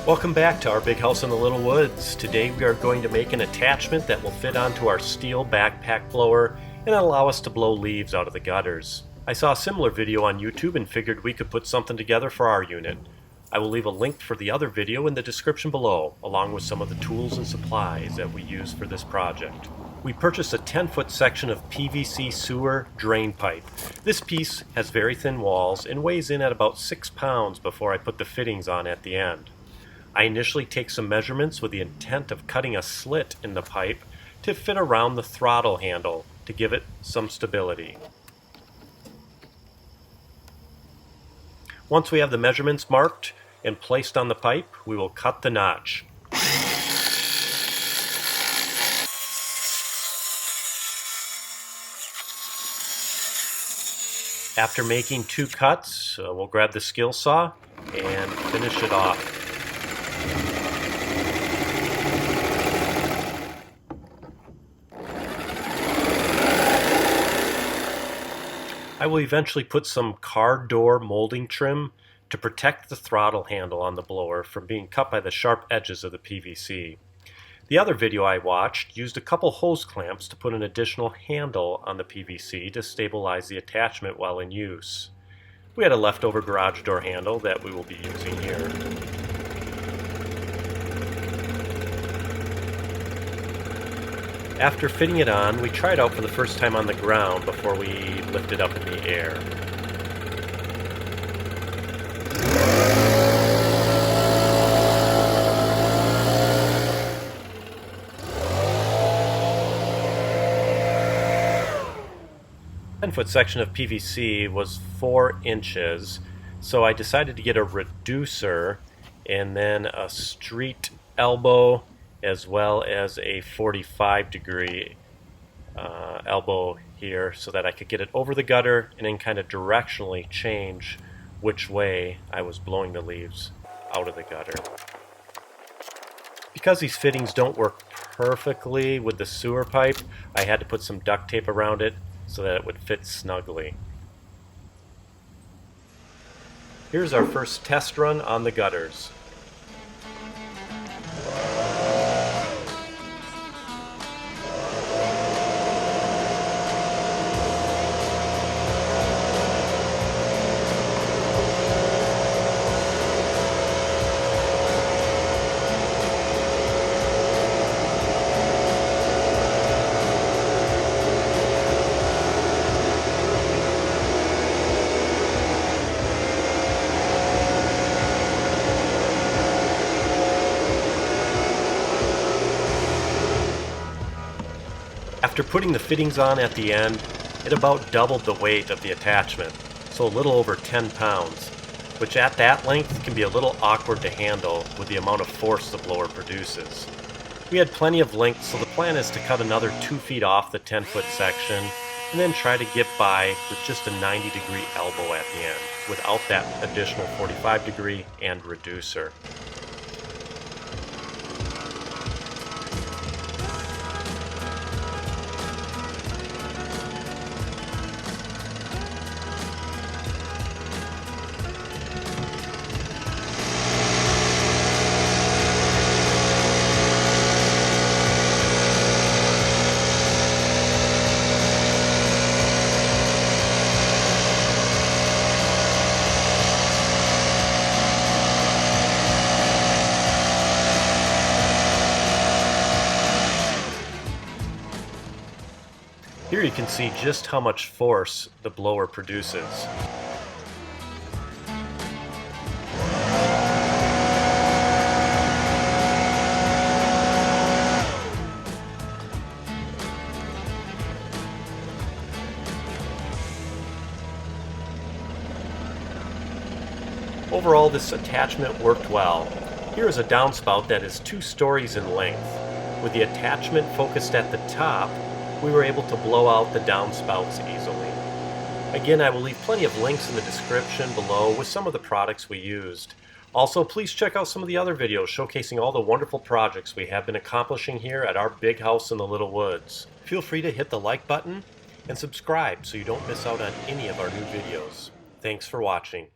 Welcome back to our big house in the little woods. Today we are going to make an attachment that will fit onto our Stihl backpack blower and allow us to blow leaves out of the gutters. I saw a similar video on YouTube and figured we could put something together for our unit. I will leave a link for the other video in the description below, along with some of the tools and supplies that we use for this project. We purchased a 10-foot section of PVC sewer drain pipe. This piece has very thin walls and weighs in at about 6 pounds before I put the fittings on at the end. I initially take some measurements with the intent of cutting a slit in the pipe to fit around the throttle handle to give it some stability. Once we have the measurements marked and placed on the pipe, we will cut the notch. After making 2 cuts, we'll grab the skill saw and finish it off. I will eventually put some car door molding trim to protect the throttle handle on the blower from being cut by the sharp edges of the PVC. The other video I watched used a couple hose clamps to put an additional handle on the PVC to stabilize the attachment while in use. We had a leftover garage door handle that we will be using here. After fitting it on, we tried out for the first time on the ground before we lift it up in the air. The 10-foot section of PVC was 4 inches, so I decided to get a reducer and then a street elbow as well as a 45-degree elbow here so that I could get it over the gutter and then kind of directionally change which way I was blowing the leaves out of the gutter. Because these fittings don't work perfectly with the sewer pipe, I had to put some duct tape around it so that it would fit snugly. Here's our first test run on the gutters. After putting the fittings on at the end, it about doubled the weight of the attachment, so a little over 10 pounds, which at that length can be a little awkward to handle with the amount of force the blower produces. We had plenty of length, so the plan is to cut another 2 feet off the 10-foot section and then try to get by with just a 90-degree elbow at the end, without that additional 45-degree and reducer. Here you can see just how much force the blower produces. Overall, this attachment worked well. Here is a downspout that is 2 stories in length. With the attachment focused at the top, we were able to blow out the downspouts easily. Again, I will leave plenty of links in the description below with some of the products we used. Also, please check out some of the other videos showcasing all the wonderful projects we have been accomplishing here at our big house in the little woods. Feel free to hit the like button and subscribe so you don't miss out on any of our new videos. Thanks for watching.